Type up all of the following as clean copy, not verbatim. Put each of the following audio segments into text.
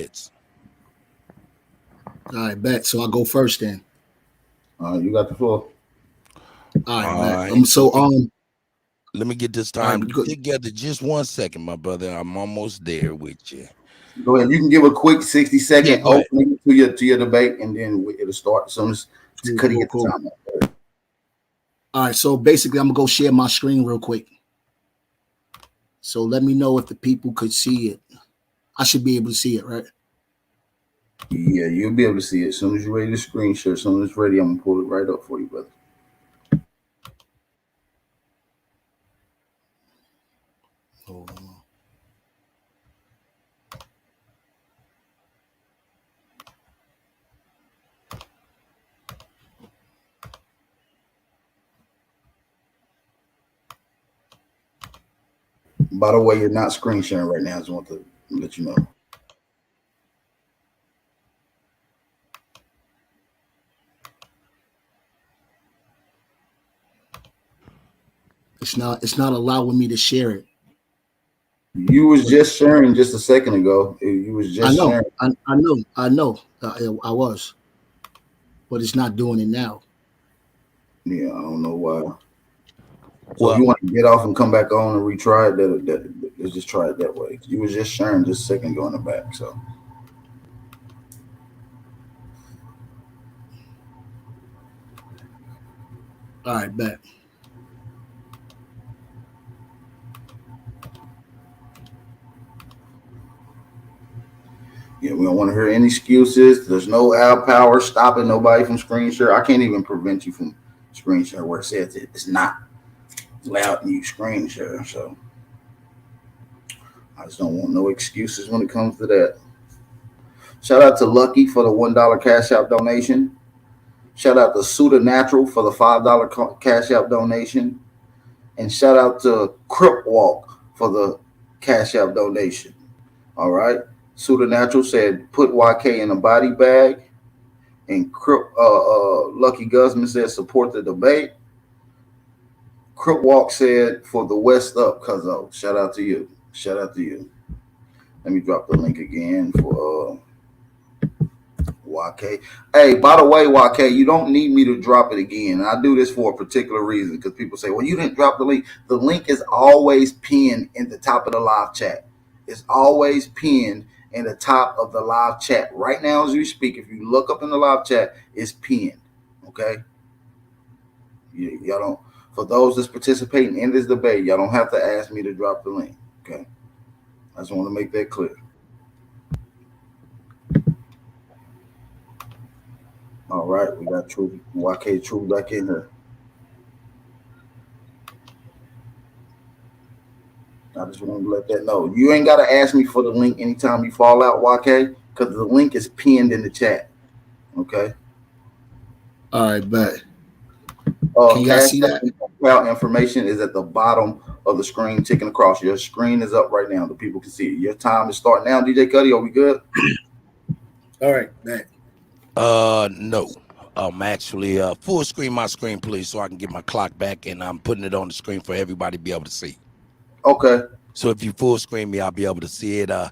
It's All right, bet. So I'll go first then. You got the floor. All right, all bet. right. Let Let me get this all right, time go, together. Just 1 second, my brother. I'm almost there with you. Go ahead. You can give a quick 60 Yeah, second go ahead. opening to your debate, and then it'll start as soon as cool, Cuddy cool, get the cool. time up. All right, so basically, I'm gonna go share my screen real quick. So let me know if the people could see it. I should be able to see it, right? Yeah, you'll be able to see it as soon as you're ready to screen share. As soon as it's ready, I'm gonna pull it right up for you, brother. Oh, By the way, you're not screen sharing right now. I just want to let you know. it's not allowing me to share it. You was just sharing just a second ago. You was I just know, sharing. I know. I was, but it's not doing it now. Yeah, I don't know why. So if Well, you want to get off and come back on and retry it, let's just try it that way. You was just sharing just a second ago in the back. So All right, bet. yeah, we don't want to hear any excuses. There's no out power stopping nobody from screen share. I can't even prevent you from screen share where it says it's not allowed you screen share. So I just don't want no excuses when it comes to that. Shout out to Lucky for the $1 Cash App donation. Shout out to Suda Natural for the $5 Cash App donation. And shout out to Crip Walk for the Cash App donation. All right. Suda Natural said put YK in a body bag. And Lucky Guzman said support the debate. Crip Walk said for the West Up, cuzzo. Shout out to you. Shout out to you. Let me drop the link again for YK. Hey, by the way, YK, you don't need me to drop it again. I do this for a particular reason because people say, well, you didn't drop the link. The link is always pinned in the top of the live chat. It's always pinned in the top of the live chat. Right now, as we speak, if you look up in the live chat, it's pinned. Okay? Y'all don't, for those that's participating in this debate, y'all don't have to ask me to drop the link. Okay? I just want to make that clear. All right, we got YK Truth back in here. I just want to let that know. You ain't got to ask me for the link anytime you fall out, YK, because the link is pinned in the chat. Okay? All right, bet. Can y'all Cash see that? out information is at the bottom of the screen, ticking across. Your screen is up right now. The people can see it. Your time is starting now. DJ Cuddy, are we good? All right, bet. no. Actually, full screen my screen, please, so I can get my clock back, and I'm putting it on the screen for everybody to be able to see. Okay. So if you full screen me, I'll be able to see it. I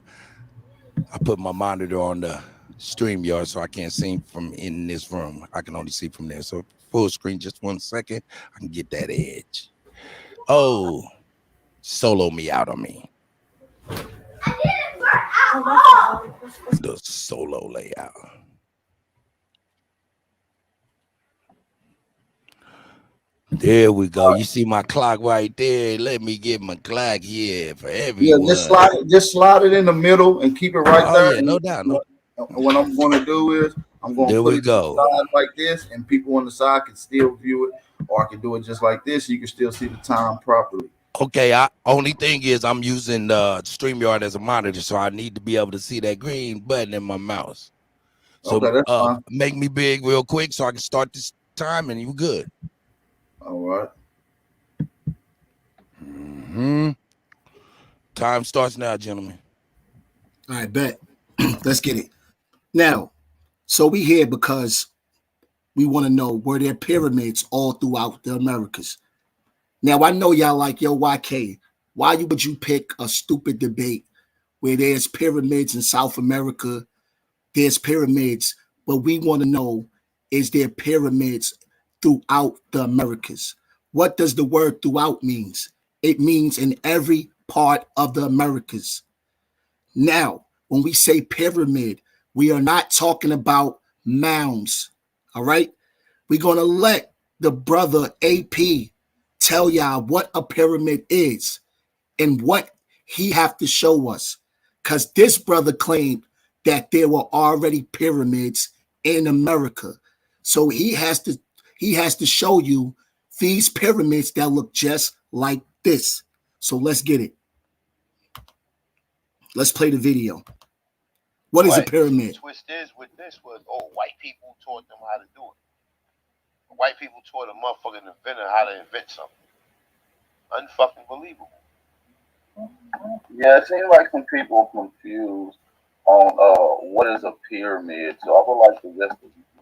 put my monitor on the StreamYard, so I can't see from in this room. I can only see from there. So full screen, just 1 second. I can get that edge. Oh, solo me out on me. The solo layout. There we go. You see my clock right there. Let me get my clock here for Yeah, everyone. just slide it in the middle and keep it right Oh there. yeah, no doubt. No. What I'm going to do is I'm going to There put we it to the go. side like this, and people on the side can still view it, or I can do it just like this. So you can still see the time properly. Okay, only thing is I'm using the StreamYard as a monitor, so I need to be able to see that green button in my mouse. So Okay, that's fine. make me big real quick so I can start this time and you good. All right. Time starts now, gentlemen. All right, bet. Let's get it. Now, so we here because we want to know were there pyramids all throughout the Americas. Now I know y'all like, yo, YK, why would you pick a stupid debate where there's pyramids in South America. There's pyramids, but we want to know, is there pyramids throughout the Americas? What does the word throughout means? It means in every part of the Americas. Now, when we say pyramid, we are not talking about mounds. All right. We're going to let the brother AP tell y'all what a pyramid is and what he have to show us. Because this brother claimed that there were already pyramids in America. So he has to show you these pyramids that look just like this. So let's get it. Let's play the video. What is a pyramid? The twist is with this was, white people taught them how to do it. White people taught a motherfucking inventor how to invent something. Unfucking believable. Yeah, it seems like some people are confused on what is a pyramid. So I would like to just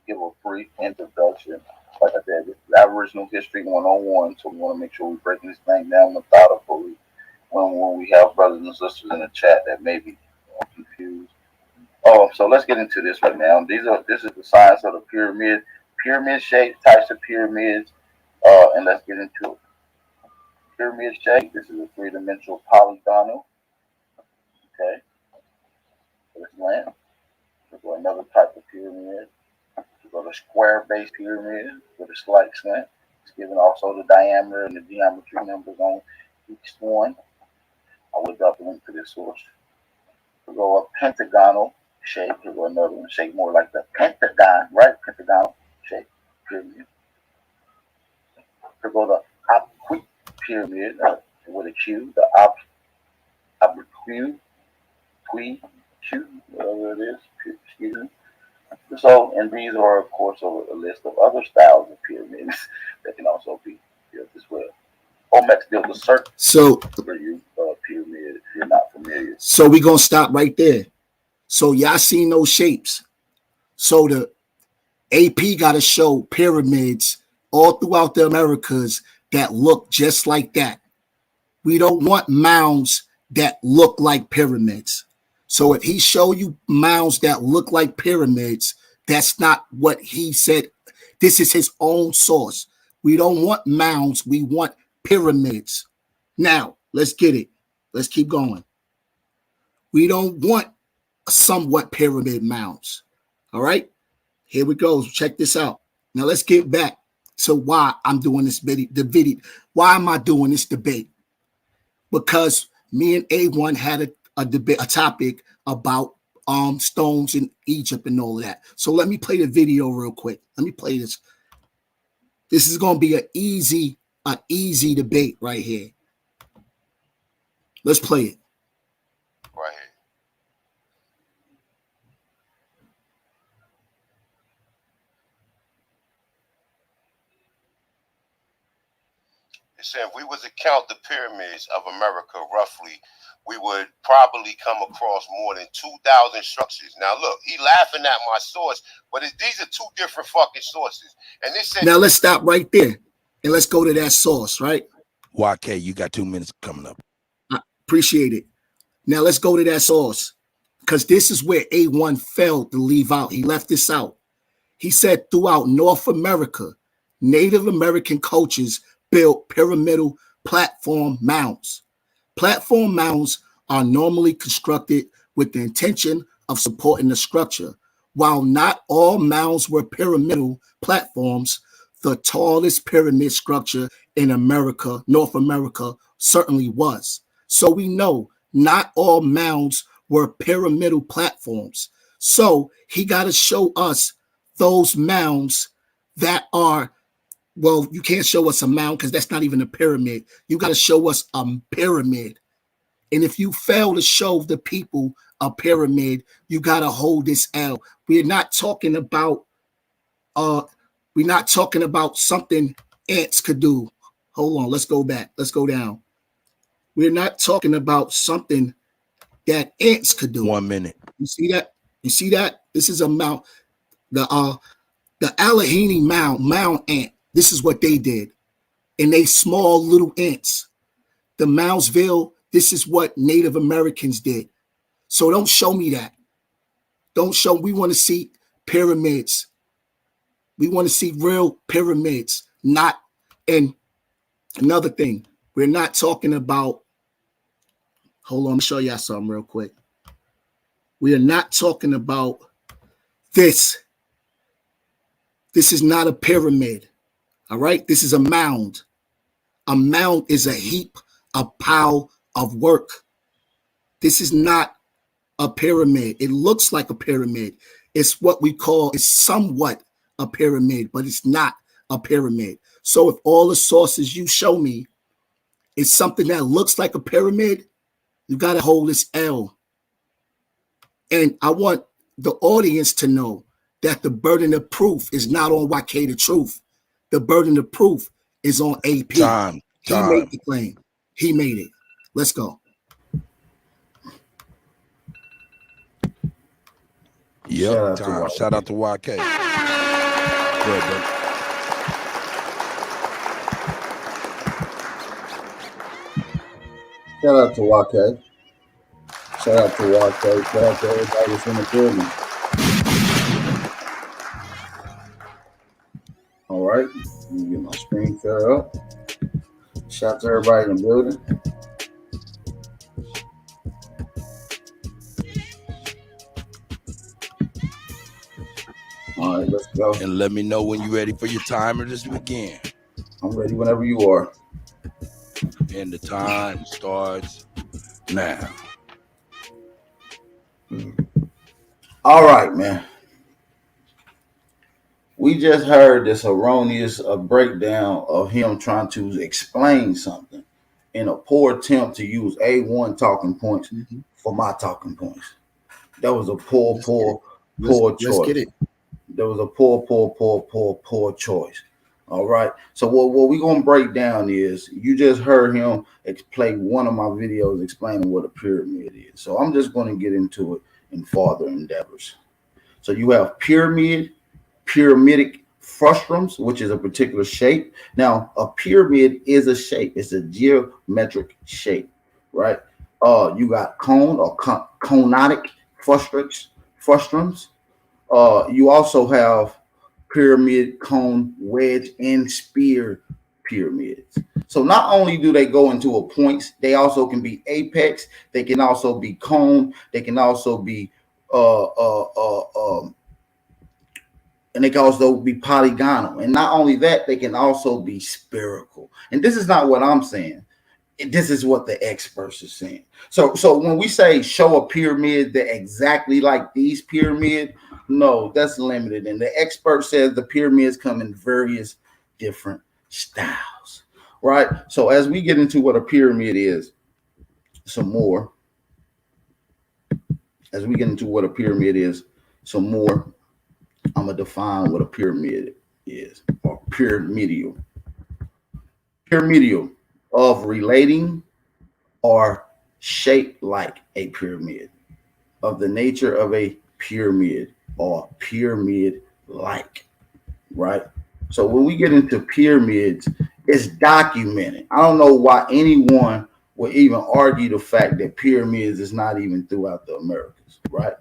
give a brief introduction. Like I said, this is Aboriginal History 101, so we want to make sure we're breaking this thing down methodically when we have brothers and sisters in the chat that may be confused. So let's get into this right now. This is the science of the pyramid shape, types of pyramids, and let's get into it. Pyramid shape. This is a three-dimensional polygonal. Okay. This land. We'll go another type of pyramid. We'll go to square-based pyramid with a slight slant. It's given also the diameter and the geometry numbers on each one. I will drop a link to this source. We'll go a pentagonal shape. We'll go another one shape more like the pentagon, right? Pentagonal shape pyramid. We'll go the obtuse pyramid with a Q, the obtuse, whatever it is, excuse me. So, and these are, of course, a list of other styles of pyramids that can also be built as well. Olmec built a circle for you, pyramid, if you're not familiar. So we're going to stop right there. So y'all seen those shapes. So the AP got to show pyramids all throughout the Americas that look just like that. We don't want mounds that look like pyramids. So if he show you mounds that look like pyramids, that's not what he said. This is his own source. We don't want mounds. We want pyramids. Now, let's get it. Let's keep going. We don't want somewhat pyramid mounds. All right? Here we go. Check this out. Now, let's get back to why I'm doing this video. Why am I doing this debate? Because me and A1 had a debate, a topic about stones in Egypt and all of that. So let me play the video real quick. Let me play this. This is going to be an easy debate right here. Let's play it. Right here. It said if we was to count the pyramids of America roughly, we would probably come across more than 2,000 structures. Now, look, he laughing at my source, but these are two different fucking sources. And this said, now let's stop right there and let's go to that source, right? YK, you got 2 minutes coming up. I appreciate it. Now let's go to that source because this is where A1 failed to leave out. He left this out. He said throughout North America, Native American cultures built pyramidal platform mounds. Platform mounds are normally constructed with the intention of supporting the structure. While not all mounds were pyramidal platforms, the tallest pyramid structure in America, North America, certainly was. So we know not all mounds were pyramidal platforms. So he got to show us those mounds that are, well, you can't show us a mound because that's not even a pyramid. You got to show us a pyramid. And if you fail to show the people a pyramid, you got to hold this L. We're not talking about something ants could do. Hold on, let's go back. Let's go down. We're not talking about something that ants could do. 1 minute. You see that? You see that? This is a mound. The Allegheny mound ant. This is what they did. And they small little ants. The Moundsville, this is what Native Americans did. So don't show me that. Don't show. We want to see pyramids. We want to see real pyramids. Not, and another thing, we're not talking about, hold on, let me show y'all something real quick. We are not talking about this. This is not a pyramid. All right? This is a mound. A mound is a heap, a pile of work. This is not a pyramid. It looks like a pyramid. It's what we call, it's somewhat a pyramid, but it's not a pyramid. So if all the sources you show me is something that looks like a pyramid, you got to hold this L. And I want the audience to know that the burden of proof is not on YK the Truth. The burden of proof is on AP. Time. He made the claim. He made it. Let's go. Yep. Time. Shout out to YK. Good, bro. Shout out to YK. Shout out to YK. Shout out to everybody that's in the building. All right. Let me get my screen share up. Shout out to everybody in the building. All right, let's go. And let me know when you're ready for your timer to begin. I'm ready whenever you are. And the time starts now. All right, man. We just heard this erroneous breakdown of him trying to explain something in a poor attempt to use A1 talking points for my talking points. That was a poor choice. Let's get it. There was a poor choice. All right. So what we're going to break down is, you just heard him play one of my videos explaining what a pyramid is. So I'm just going to get into it in farther endeavors. So you have pyramidic frustrums, which is a particular shape. Now, a pyramid is a shape. It's a geometric shape, right? You got cone or conotic frustrums. You also have pyramid, cone, wedge, and spear pyramids. So not only do they go into a points, they also can be apex. They can also be cone. They can also be and they can also be polygonal. And not only that, they can also be spherical. And this is not what I'm saying. This is what the experts are saying. So when we say show a pyramid that exactly like these pyramids, no, that's limited. And the expert says the pyramids come in various different styles, right? So as we get into what a pyramid is, some more. As we get into what a pyramid is, some more, I'm going to define what a pyramid is, or pyramidal. Pyramidal, of relating or shaped like a pyramid, of the nature of a pyramid or pyramid like, right? So when we get into pyramids, it's documented. I don't know why anyone would even argue the fact that pyramids is not even throughout the Americas, right?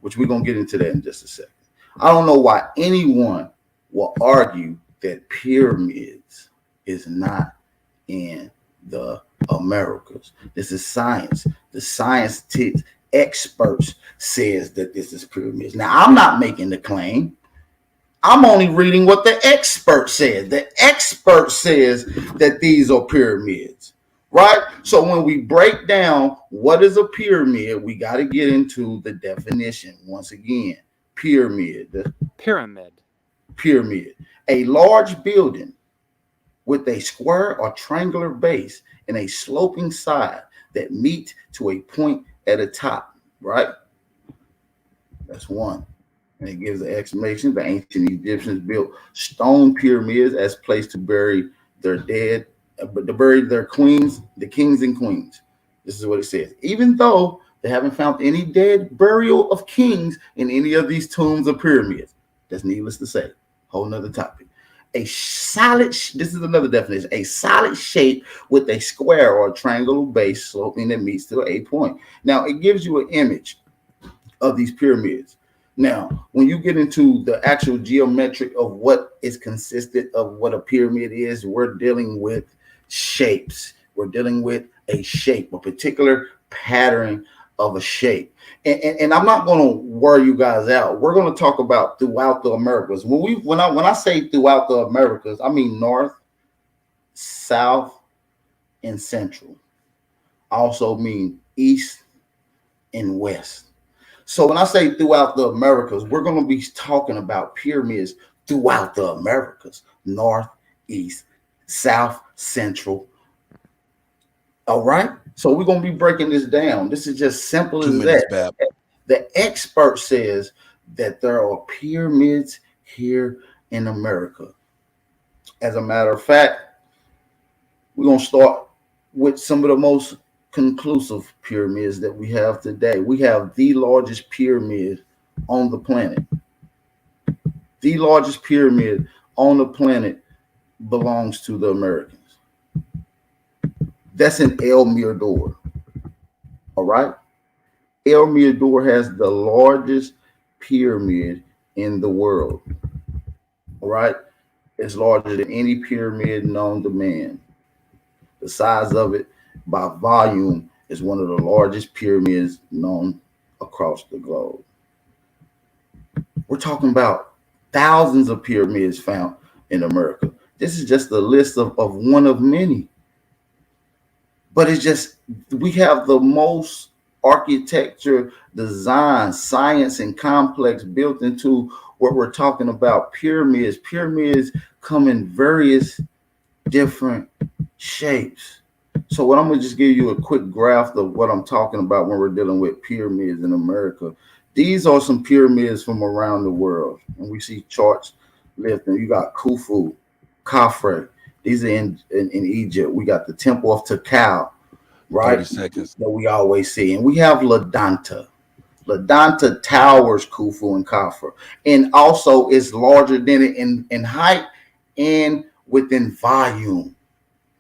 Which we're going to get into that in just a second. I don't know why anyone will argue that pyramids is not in the Americas. This is science. The scientists, experts says that this is pyramids. Now, I'm not making the claim. I'm only reading what the expert said. The expert says that these are pyramids, right? So when we break down what is a pyramid, we got to get into the definition once again. Pyramid. Pyramid. A large building with a square or triangular base and a sloping side that meet to a point at the top, right? That's one. And it gives the explanation. The ancient Egyptians built stone pyramids as place to bury their dead, but to bury their queens, the kings and queens. This is what it says. Even though they haven't found any dead burial of kings in any of these tombs or pyramids. That's needless to say. Whole nother topic. a solid, this is another definition, a solid shape with a square or a triangular base sloping that meets to a point. Now, it gives you an image of these pyramids. Now, when you get into the actual geometric of what is consistent of what a pyramid is, we're dealing with shapes. We're dealing with a shape, a particular pattern of a shape. And I'm not going to worry you guys out. We're going to talk about throughout the Americas. When I say throughout the Americas, I mean North, South, and Central. I also mean East and West. So when I say throughout the Americas, we're going to be talking about pyramids throughout the Americas, North, East, South, Central. All right. So we're going to be breaking this down. This is just simple 2 as minutes, that. Bab. The expert says that there are pyramids here in America. As a matter of fact, we're going to start with some of the most conclusive pyramids that we have today. We have the largest pyramid on the planet. The largest pyramid on the planet belongs to the Americans. That's in El Mirador. All right. El Mirador has the largest pyramid in the world. All right. It's larger than any pyramid known to man. The size of it by volume is one of the largest pyramids known across the globe. We're talking about thousands of pyramids found in America. This is just a list of one of many. But it's just, we have the most architecture, design, science, and complex built into what we're talking about. Pyramids. Pyramids come in various different shapes. So what I'm going to just give you a quick graph of what I'm talking about when we're dealing with pyramids in America. These are some pyramids from around the world. And we see charts lifting. You got Khufu, Khafre. These are in Egypt. We got the Temple of Tikal, right? 30 seconds. That we always see. And we have Ladanta. Ladanta towers Khufu and Khafre. And also is larger than it in height and within volume.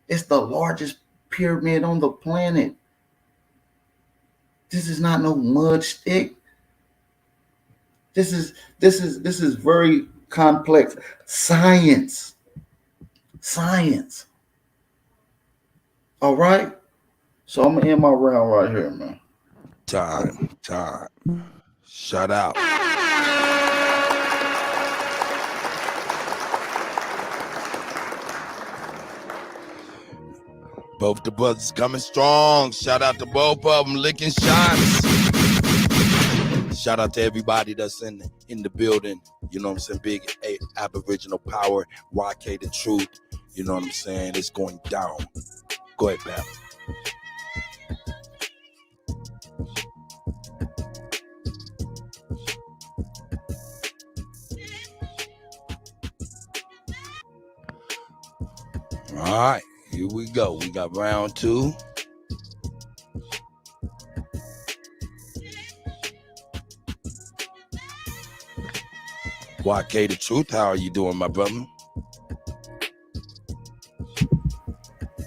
It's the largest pyramid on the planet. This is not no mud stick. This is very complex science. Science. All right. So I'm gonna end my round right here, man. Time. Shut out. Both the brothers coming strong. Shout out to both of them, licking shots. Shout out to everybody that's in the building. You know what I'm saying? Big Aboriginal power. YK the truth. You know what I'm saying? It's going down. Go ahead, Pap. All right, here we go. We got round two. YK the truth, how are you doing, my brother?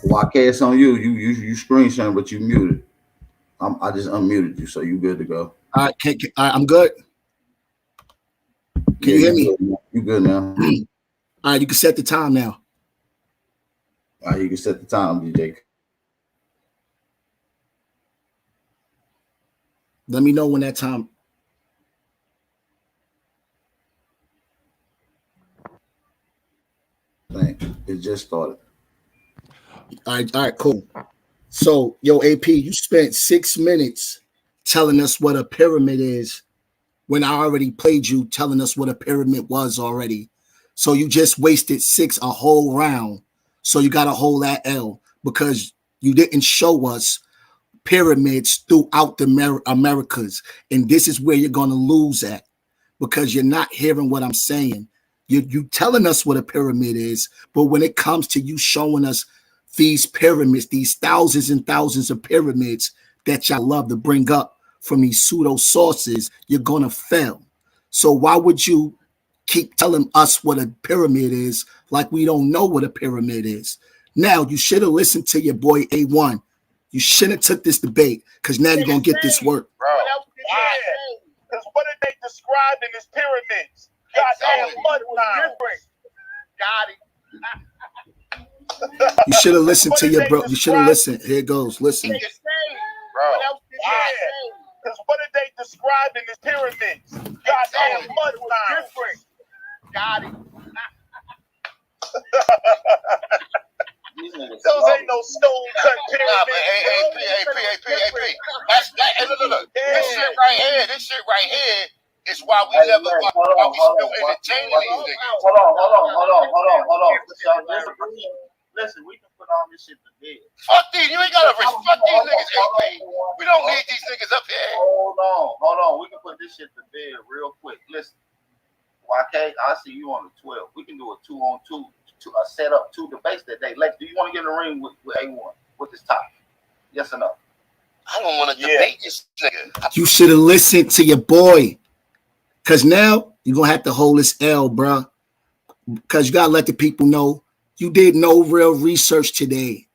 YK, it's on you. You screen sharing, but you muted. I just unmuted you, so you good to go. I'm good. Can you hear me? You good now? All right, you can set the time now. All right, you can set the time, DJ. Let me know when that time. Thanks. It just started. All right, cool. So, yo, AP, you spent 6 minutes telling us what a pyramid is when I already played you telling us what a pyramid was already. So you just wasted a whole round. So you got to hold that L because you didn't show us pyramids throughout the Americas. And this is where you're going to lose at because you're not hearing what I'm saying. You telling us what a pyramid is, but when it comes to you showing us these pyramids, these thousands and thousands of pyramids that y'all love to bring up from these pseudo sources, you're going to fail. So why would you keep telling us what a pyramid is, like we don't know what a pyramid is. Now, you should have listened to your boy A1. You shouldn't have took this debate, because now you're going to get this work. Bro, because what are they describing as pyramids? Goddamn mud mounds. Got it. You should have listened to your bro. You should have listened. Here it goes. Listen. Bro, because what are they describing as pyramids? Goddamn mud mounds. Got it. Those ain't no stone cut pyramids. Look. This shit right here is why we never why we still entertaining these niggas. Hold on. Listen, we can put all this shit to bed. Fuck these, you ain't gotta fuck these niggas, AP. We don't need these niggas up here. Hold on. We can put this shit to bed real quick. Listen, YK, I see you on the 12. We can do a 2-on-2. A set up 2 debates that day. Like, do you want to get in the ring with A1 with this topic? Yes or no? I don't want to debate this nigga. You should have listened to your boy, because now you're gonna have to hold this L, bro. Because you gotta let the people know you did no real research today.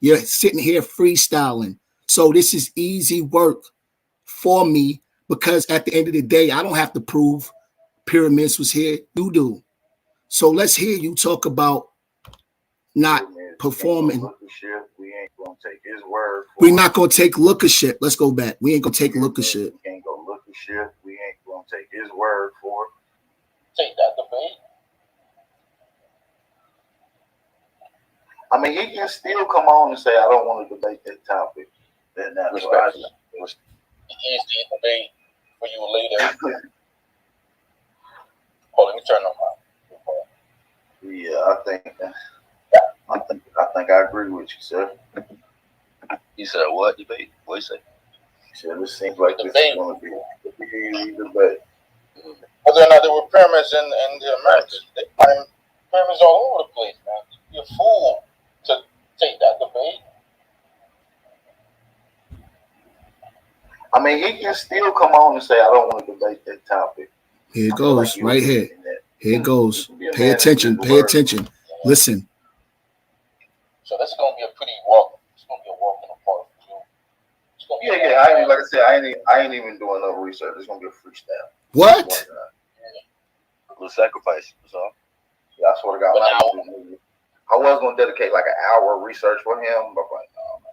You're sitting here freestyling, so this is easy work for me, because at the end of the day, I don't have to prove pyramids was here. You do. So let's hear you talk about not performing. We ain't gonna take his word. We're not gonna take look of shit. Let's go back. We ain't gonna take look of shit. We ain't gonna look at shit. We ain't gonna take his word for it. Take that debate. I mean, he can still come on and say, I don't want to debate that topic. Then that's Respect. Easy debate for you later. Hold on, let me turn on my. Yeah, I think I agree with you, sir. You said what debate? What you say? Sure, this seems like this is going to be a debate. Whether or not there were pyramids in the Americas, they find pyramids all over the place, man. You're a fool to take that debate. I mean, he can still come on and say, I don't want to debate that topic. Here it goes, right here. Here it goes. Pay attention. Pay attention. Listen. So this is gonna be a pretty walk. It's gonna be a walk in the park for you. Yeah. Like I said, I ain't even doing no research. It's gonna be a freestyle. What? A little sacrifice. So Yeah, I swear to God. I was gonna dedicate like an hour of research for him, but like, no, man.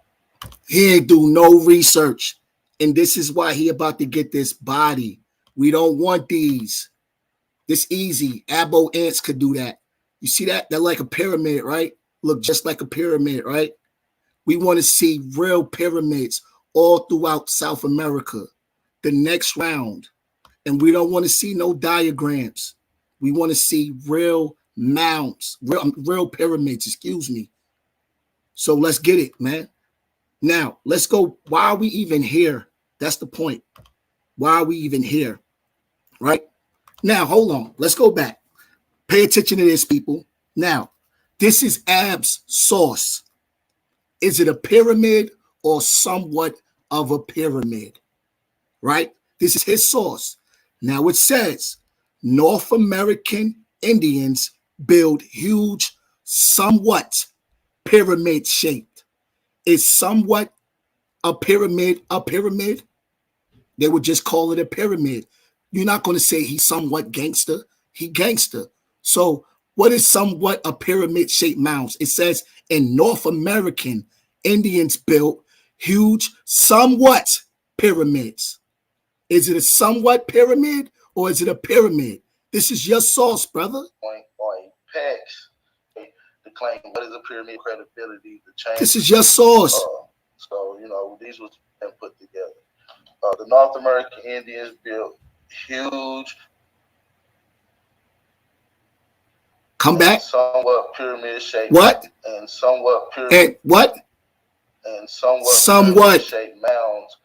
He ain't do no research. And this is why he about to get this body. We don't want these. This easy. Abo ants could do that. You see that? They're like a pyramid, right? Look just like a pyramid, right? We want to see real pyramids all throughout South America. The next round. And we don't want to see no diagrams. We want to see real mounds, real pyramids, excuse me. So let's get it, man. Now, let's go. Why are we even here? That's the point. Why are we even here? Right? Now, hold on. Let's go back. Pay attention to this, people. Now, this is Ab's source. Is it a pyramid or somewhat of a pyramid? Right? This is his source. Now, it says North American Indians build huge, somewhat pyramid shaped. Is somewhat a pyramid a pyramid? They would just call it a pyramid. You're not going to say he's somewhat gangster. He gangster. So what is somewhat a pyramid shaped mounds? It says in North American Indians built huge, somewhat pyramids. Is it a somewhat pyramid or is it a pyramid? This is your source, brother. On Pex, to claim what is a pyramid credibility, the change. This is your source. So, you know, these was put together. The North American Indians built huge, come back. Somewhat pyramid shaped. What? And somewhat pyramid. And what? And somewhat shaped mounds.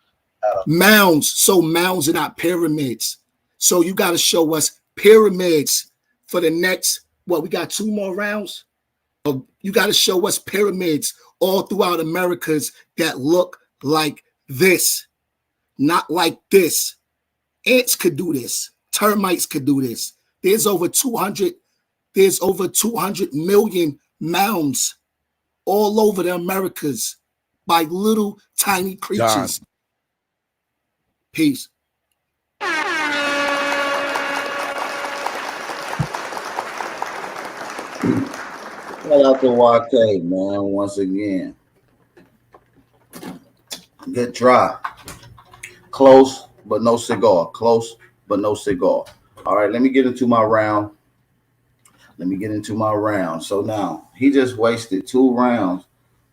Mounds. So mounds are not pyramids. So you got to show us pyramids for the next, what, we got 2 more rounds? You got to show us pyramids all throughout Americas that look like this, not like this. Ants could do this. Termites could do this. There's over 200 million mounds all over the Americas by little tiny creatures. John. Peace. Shout out to YK, man, once again. Get dry. Close, but no cigar. Close, but no cigar. All right, let me get into my round. So now, he just wasted 2 rounds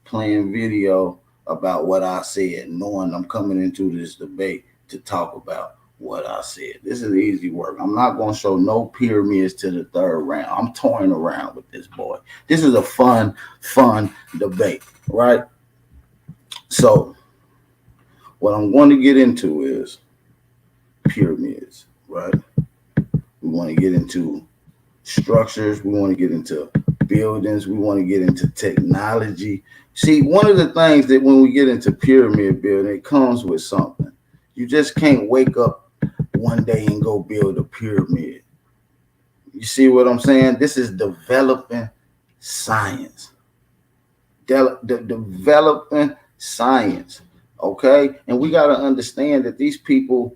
playing video about what I said, knowing I'm coming into this debate to talk about what I said. This is easy work. I'm not going to show no pyramids to the 3rd round. I'm toying around with this boy. This is a fun debate, right? So what I'm going to get into is pyramids, right? We want to get into structures. We want to get into buildings. We want to get into technology. See, one of the things that when we get into pyramid building, it comes with something. You just can't wake up one day and go build a pyramid. You see what I'm saying? This is developing science. Developing science. Okay? And we got to understand that these people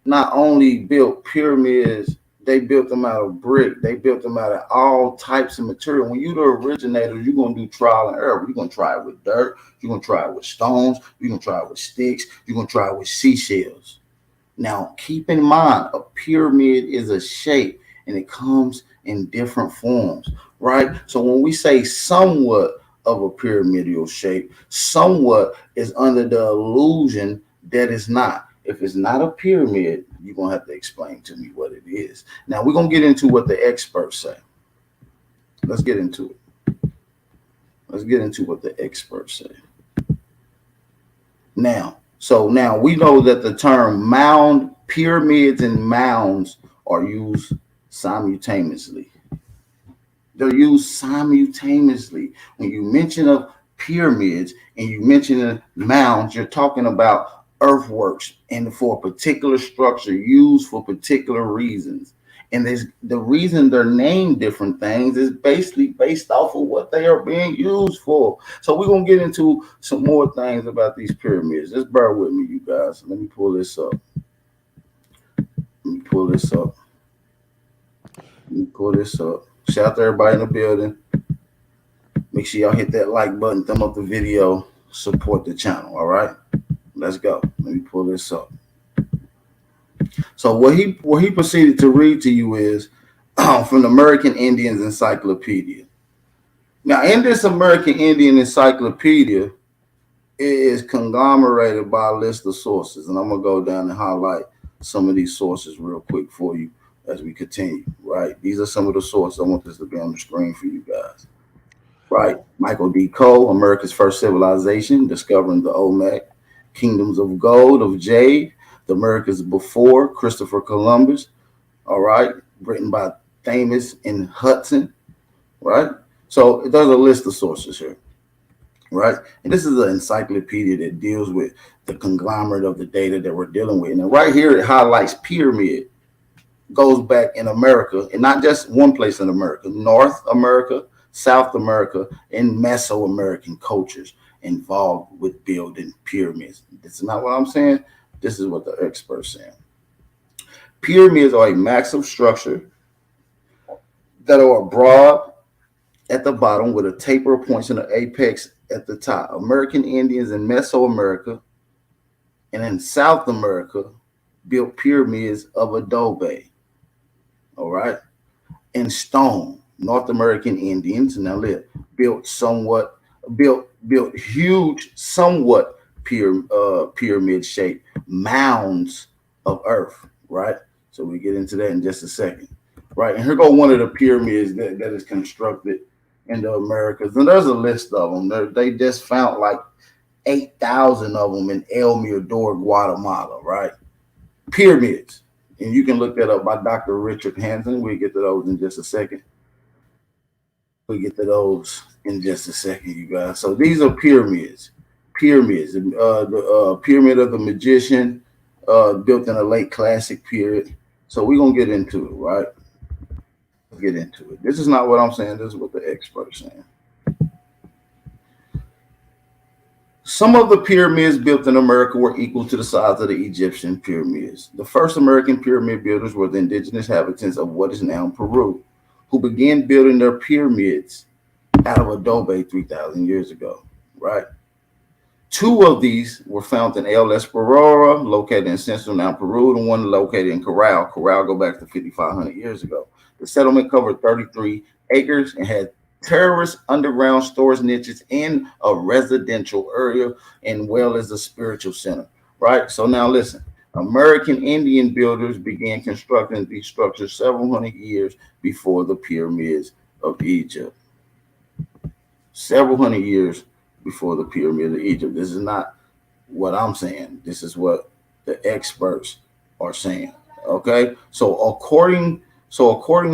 not only built pyramids, they built them out of brick. They built them out of all types of material. When you're the originator, you're going to do trial and error. You're going to try it with dirt. You're going to try it with stones. You're going to try it with sticks. You're going to try it with seashells. Now, keep in mind, a pyramid is a shape, and it comes in different forms, right? So when we say somewhat of a pyramidal shape, somewhat is under the illusion that it's not. If it's not a pyramid, you're going to have to explain to me what it is. Now, we're going to get into what the experts say. Let's get into it. Let's get into what the experts say. Now we know that the term mound, pyramids and mounds are used simultaneously. They're used simultaneously. When you mention of pyramids and you mention mounds, you're talking about earthworks and for a particular structure used for particular reasons. And the reason they're named different things is basically based off of what they are being used for. So we're going to get into some more things about these pyramids. Just bear with me, you guys. Let me pull this up. Shout out to everybody in the building. Make sure y'all hit that like button, thumb up the video, support the channel, all right? Let's go. Let me pull this up. So what he proceeded to read to you is from the American Indians Encyclopedia. Now, in this American Indian Encyclopedia, it is conglomerated by a list of sources, and I'm gonna go down and highlight some of these sources real quick for you as we continue. Right, these are some of the sources. I want this to be on the screen for you guys. Right, Michael D. Cole, America's First Civilization, Discovering the Olmec. Kingdoms of Gold, of Jade, The Americas Before, Christopher Columbus, all right, written by Thames and Hudson, right? So there's a list of sources here, right? And this is an encyclopedia that deals with the conglomerate of the data that we're dealing with. And right here, it highlights pyramid, goes back in America, and not just one place in America, North America, South America, and Mesoamerican cultures involved with building pyramids. This is not what I'm saying. This is what the experts saying. Pyramids are a massive structure that are broad at the bottom with a taper points in the apex at the top. American Indians in Mesoamerica and in South America built pyramids of adobe, all right, and stone. North American Indians now built huge, somewhat pyramid shaped mounds of earth, right? So we get into that in just a second, right? And here go one of the pyramids that is constructed in the Americas, and there's a list of them. They just found like 8,000 of them in El Mirador, Guatemala, right? Pyramids, and you can look that up by Dr. Richard Hansen. We'll get to those in just a second. You guys. So these are pyramids. The Pyramid of the Magician, built in a late classic period. So we're gonna get into it, right? get into it. This is not what I'm saying. This is what the experts saying. Some of the pyramids built in America were equal to the size of the Egyptian pyramids. The first American pyramid builders were the indigenous inhabitants of what is now Peru, who began building their pyramids out of adobe 3,000 years ago, right? Two of these were found in El Esperora, located in central now Peru, and one located in Corral. Corral go back to 5,500 years ago. The settlement covered 33 acres and had terrorist underground storage niches in a residential area and well as a spiritual center, right? So now listen, American Indian builders began constructing these structures several hundred years before the pyramids of Egypt. Several hundred years before the pyramid of Egypt. This is not what I'm saying. This is what the experts are saying. Okay, so according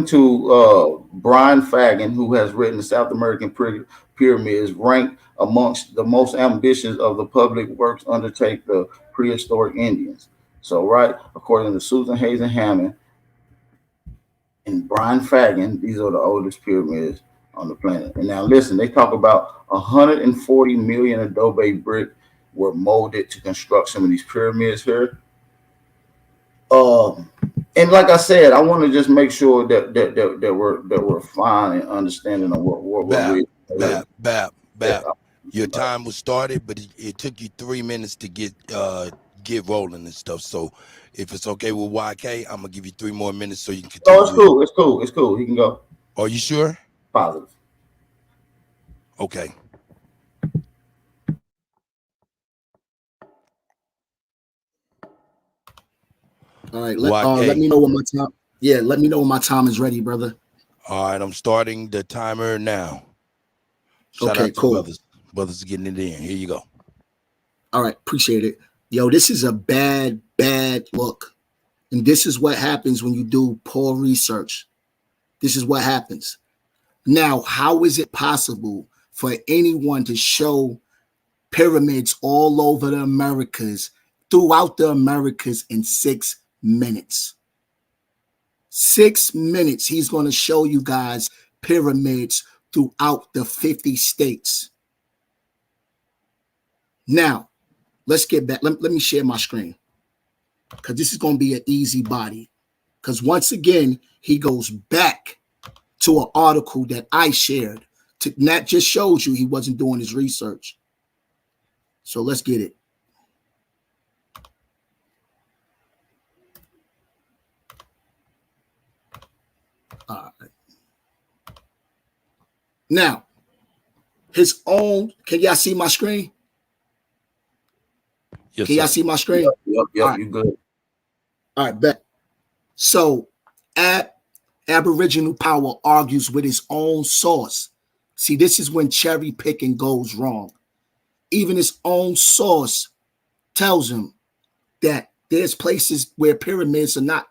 to Brian Fagan, who has written the South American pyramids ranked amongst the most ambitious of the public works undertake the prehistoric Indians. So, right, according to Susan Hazen Hammond and Brian Fagan, these are the oldest pyramids on the planet. And now listen, they talk about 140 million adobe brick were molded to construct some of these pyramids here. And like I said, I want to just make sure that we're fine and understanding of what we're reading. Bap. Your time was started, but it took you 3 minutes to get rolling and stuff. So if it's okay with YK, I'm gonna give you 3 more minutes so you can continue. Oh, it's cool. He can go. Are you sure? Positive. Okay. All right, let me know when my time. Yeah, let me know when my time is ready, brother. All right, I'm starting the timer now. Shout okay, out to cool. Brothers getting it in. Here you go. All right, appreciate it. Yo, this is a bad look. And this is what happens when you do poor research. This is what happens. Now, how is it possible for anyone to show pyramids all over the Americas, throughout the Americas in 6 minutes? 6 minutes, he's going to show you guys pyramids throughout the 50 states. Now, let's get back. Let me share my screen because this is going to be an easy body. Because once again, he goes back to an article that I shared. That just shows you he wasn't doing his research. So let's get it. All right. Now, his own, can y'all see my screen? Yes, can y'all see my screen? Yep, right. You good. All right, bet. So, Aboriginal Power argues with his own source. See, this is when cherry picking goes wrong. Even his own source tells him that there's places where pyramids are not,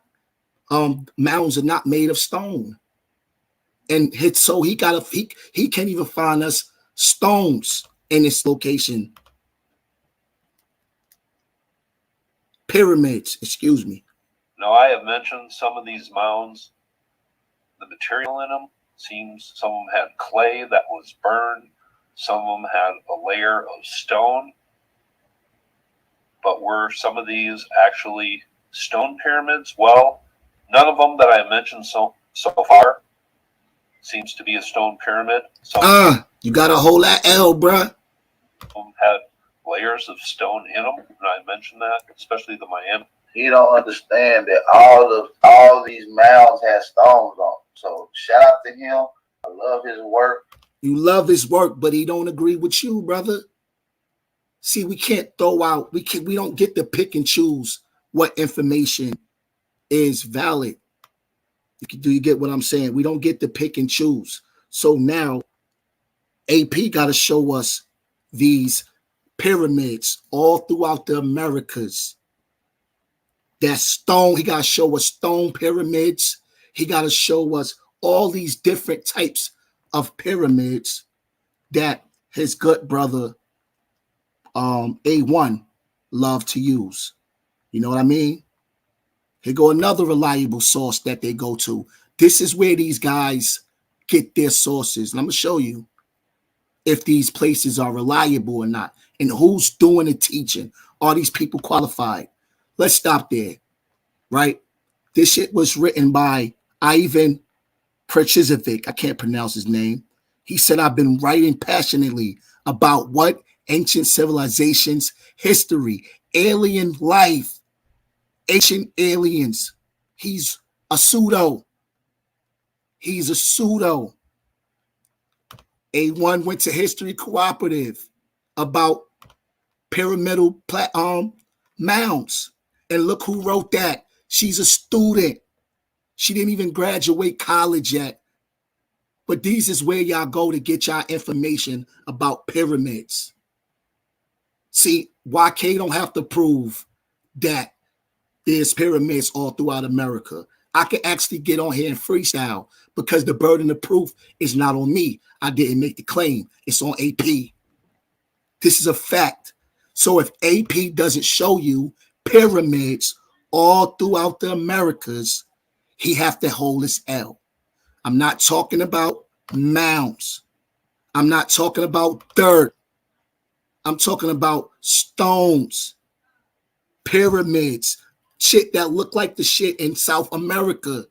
mounds are not made of stone. And so he can't even find us stones in this location. Pyramids, excuse me. Now, I have mentioned some of these mounds. The material in them seems some of them had clay that was burned. Some of them had a layer of stone. But were some of these actually stone pyramids? Well, none of them that I mentioned so far seems to be a stone pyramid. You got to hold that L, bruh. Some had layers of stone in them, and I mentioned that, especially the Miami. You don't understand that all these mounds had stones on them. So shout out to him. I love his work. You love his work, but he don't agree with you, brother. See, we can't throw out. We don't get to pick and choose what information is valid. Do you get what I'm saying? We don't get to pick and choose. So now, AP got to show us these pyramids all throughout the Americas. That stone, he got to show us stone pyramids. He got to show us all these different types of pyramids that his good brother A1 loved to use. You know what I mean? Here go another reliable source that they go to. This is where these guys get their sources. And I'm going to show you if these places are reliable or not, and who's doing the teaching. Are these people qualified? Let's stop there, right? This shit was written by Ivan Prechizovic. I can't pronounce his name. He said, I've been writing passionately about what? Ancient civilizations, history, alien life, ancient aliens. He's a pseudo. He's a pseudo. A1 went to History Cooperative about pyramidal mounds. And look who wrote that. She's a student. She didn't even graduate college yet. But these is where y'all go to get y'all information about pyramids. See, YK don't have to prove that there's pyramids all throughout America. I can actually get on here and freestyle because the burden of proof is not on me. I didn't make the claim. It's on AP. This is a fact. So if AP doesn't show you pyramids all throughout the Americas, he have to hold his L. I'm not talking about mounds. I'm not talking about dirt. I'm talking about stones, pyramids, shit that look like the shit in South America.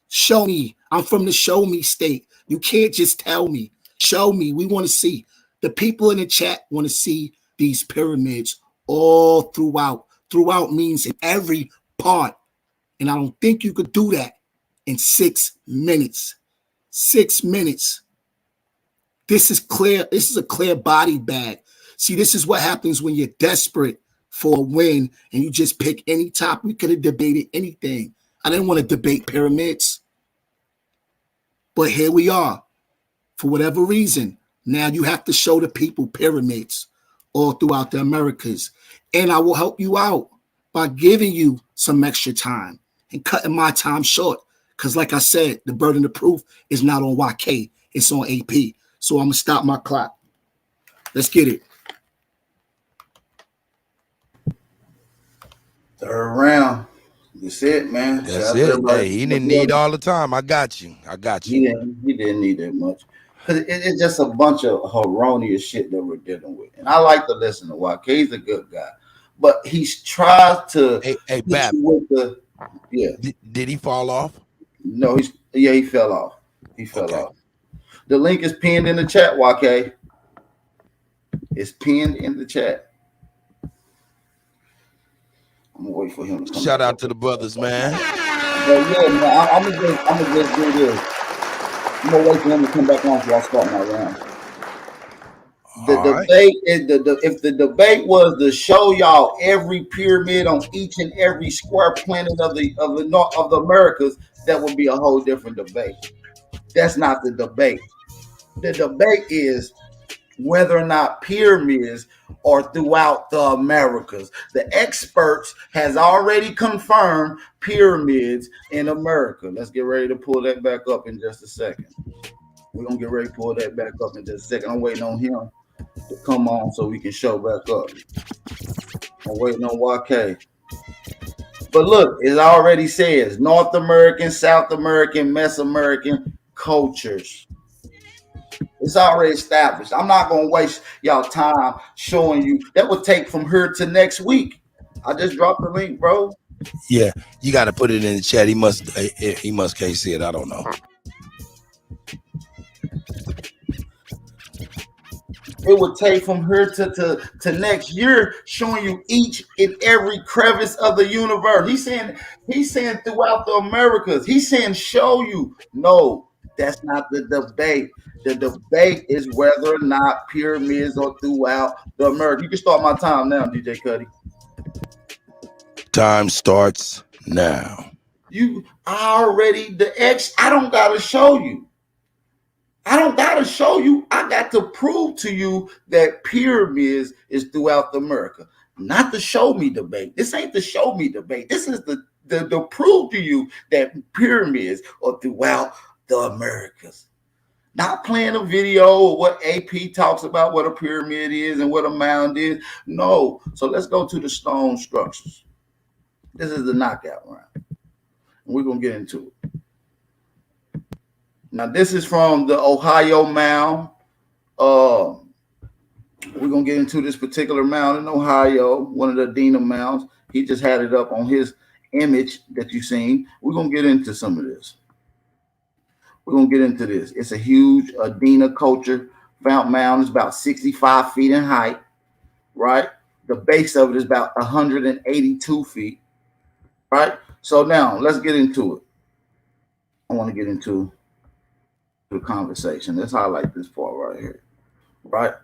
Show me. I'm from the show me state. You can't just tell me. Show me. We want to see. The people in the chat want to see these pyramids all throughout. Throughout means in every part. And I don't think you could do that in 6 minutes. 6 minutes. This is clear. This is a clear body bag. See, this is what happens when you're desperate for a win and you just pick any topic. We could have debated anything. I didn't want to debate pyramids. But here we are. For whatever reason, now you have to show the people pyramids all throughout the Americas. And I will help you out by giving you some extra time and cutting my time short. Because like I said, the burden of proof is not on YK. It's on AP. So I'm going to stop my clock. Let's get it. Third round. That's it, man. That's it. Hey, he didn't need all the time. I got you. He didn't need that much. Because it's just a bunch of erroneous shit that we're dealing with. And I like to listen to YK. He's a good guy. But he's tried to Hey Bap. Did he fall off? No, he fell off. He fell off. The link is pinned in the chat, YK. It's pinned in the chat. I'm gonna wait for him to come. Shout out to the brothers, man. But yeah, man, I'm gonna just do this. I'm gonna wait for him to come back on before I start my round. If the debate was to show y'all every pyramid on each and every square planet of the Americas, that would be a whole different debate. That's not the debate. The debate is whether or not pyramids are throughout the Americas. The experts has already confirmed pyramids in America. Let's get ready to pull that back up in just a second. We're going to get ready to pull that back up in just a second. I'm waiting on him to come on so we can show back up. I'm waiting on YK. But look, it already says North American, South American, Mesoamerican cultures. It's already established. I'm not going to waste y'all time showing you. That would take from here to next week. I just dropped the link, bro. Yeah, you got to put it in the chat. He must can't see it. I don't know. It would take from here to next year, showing you each and every crevice of the universe. He's saying throughout the Americas. He's saying show you. No, that's not the debate. The debate is whether or not pyramids are throughout the Americas. You can start my time now, DJ Cuddy. Time starts now. I don't gotta show you. I got to prove to you that pyramids is throughout America. Not the show me debate. This ain't the show me debate. This is the prove to you that pyramids are throughout the Americas. Not playing a video of what AP talks about what a pyramid is and what a mound is. No. So let's go to the stone structures. This is the knockout round. And we're going to get into it. Now this is from the Ohio mound. We're gonna get into this particular mound in Ohio, one of the Adena mounds. He just had it up on his image that you've seen. We're gonna get into some of this. We're gonna get into this. It's a huge Adena culture mound. It's about 65 feet in height, right? The base of it is about 182 feet, right? So now let's get into it. I want to get into the conversation. Let's highlight this part right here, right?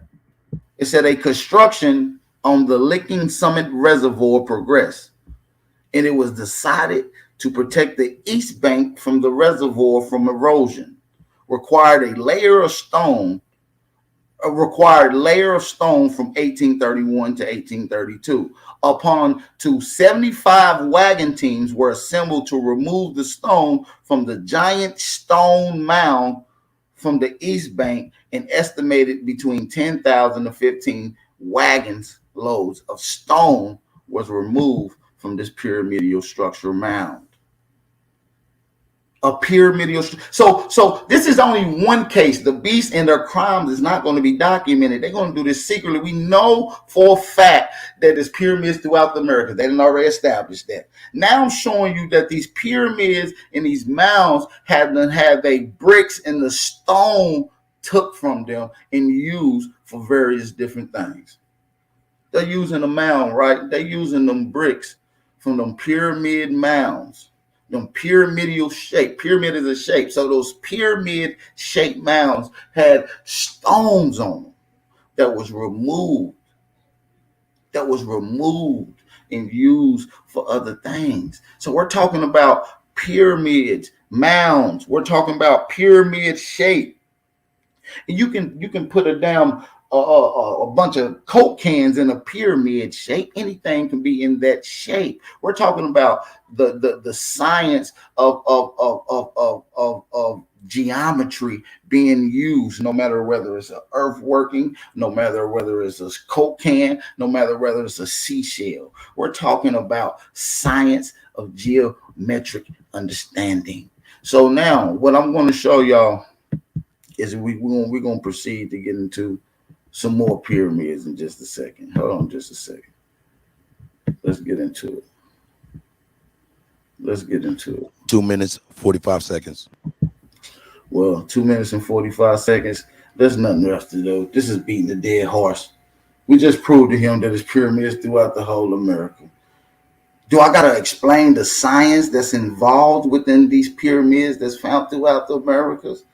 It said a construction on the Licking Summit Reservoir progressed, and it was decided to protect the east bank from the reservoir from erosion. Required layer of stone from 1831 to 1832. Upon to 75 wagon teams were assembled to remove the stone from the giant stone mound from the east bank, and estimated between 10,000 to 15 wagons loads of stone was removed from this pyramidal structure mound. A pyramidal. So this is only one case. The beast and their crimes is not going to be documented. They're going to do this secretly. We know for a fact that there's pyramids throughout the Americas. They didn't already establish that. Now I'm showing you that these pyramids and these mounds have their bricks and the stone took from them and used for various different things. They're using a mound, right? They're using them bricks from them pyramid mounds. Them pyramidal shape. Pyramid is a shape. So those pyramid shaped mounds had stones on them that was removed and used for other things. So we're talking about pyramids, mounds. We're talking about pyramid shape. And you can put a bunch of Coke cans in a pyramid shape. Anything can be in that shape. We're talking about the science of geometry being used, no matter whether it's an earth working, no matter whether it's a Coke can, no matter whether it's a seashell. We're talking about science of geometric understanding. So now what I'm going to show y'all is we're going to proceed to get into some more pyramids in just a second. Hold on just a second. Let's get into it. 2 minutes, 45 seconds. Well, 2 minutes and 45 seconds. There's nothing else to do. This is beating the dead horse. We just proved to him that there's pyramids throughout the whole America. Do I got to explain the science that's involved within these pyramids that's found throughout the Americas?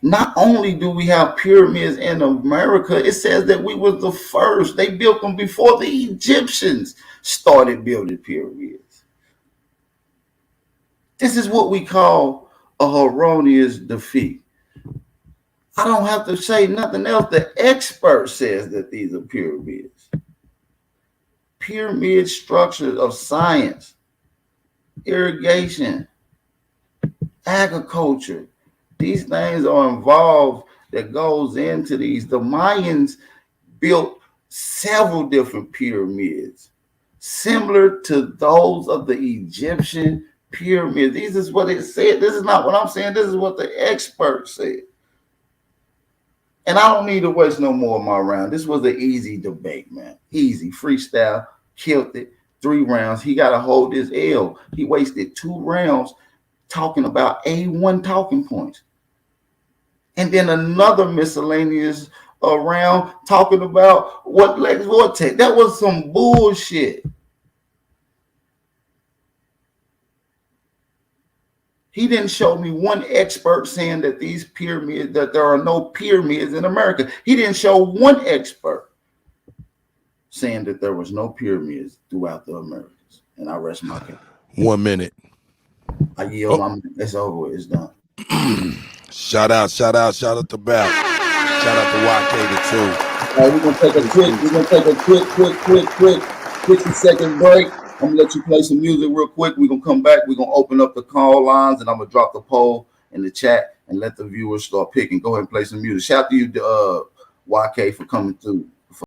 Not only do we have pyramids in America, it says that we were the first. They built them before the Egyptians started building pyramids. This is what we call a erroneous defeat. I don't have to say nothing else. The expert says that these are pyramids. Pyramid structures of science, irrigation, agriculture. These things are involved that goes into these. The Mayans built several different pyramids, similar to those of the Egyptian pyramids. This is what it said. This is not what I'm saying. This is what the experts said. And I don't need to waste no more of my round. This was an easy debate, man. Easy. Freestyle. Killed it. 3 rounds. He got to hold his L. He wasted 2 rounds talking about A1 talking points. And then another miscellaneous round talking about what Lex Vortex. That was some bullshit. He didn't show me one expert saying that these pyramids, that there are no pyramids in America. He didn't show one expert saying that there was no pyramids throughout the Americas. And I rest my case. 1 minute. I yield my minute. It's over. It's done. Shout out to Bell. Shout out to YK the Two. We're gonna take a quick 50-second break. I'm gonna let you play some music real quick. We're gonna come back. We're gonna open up the call lines, and I'm gonna drop the poll in the chat and let the viewers start picking. Go ahead and play some music. Shout out to you, YK, for coming through.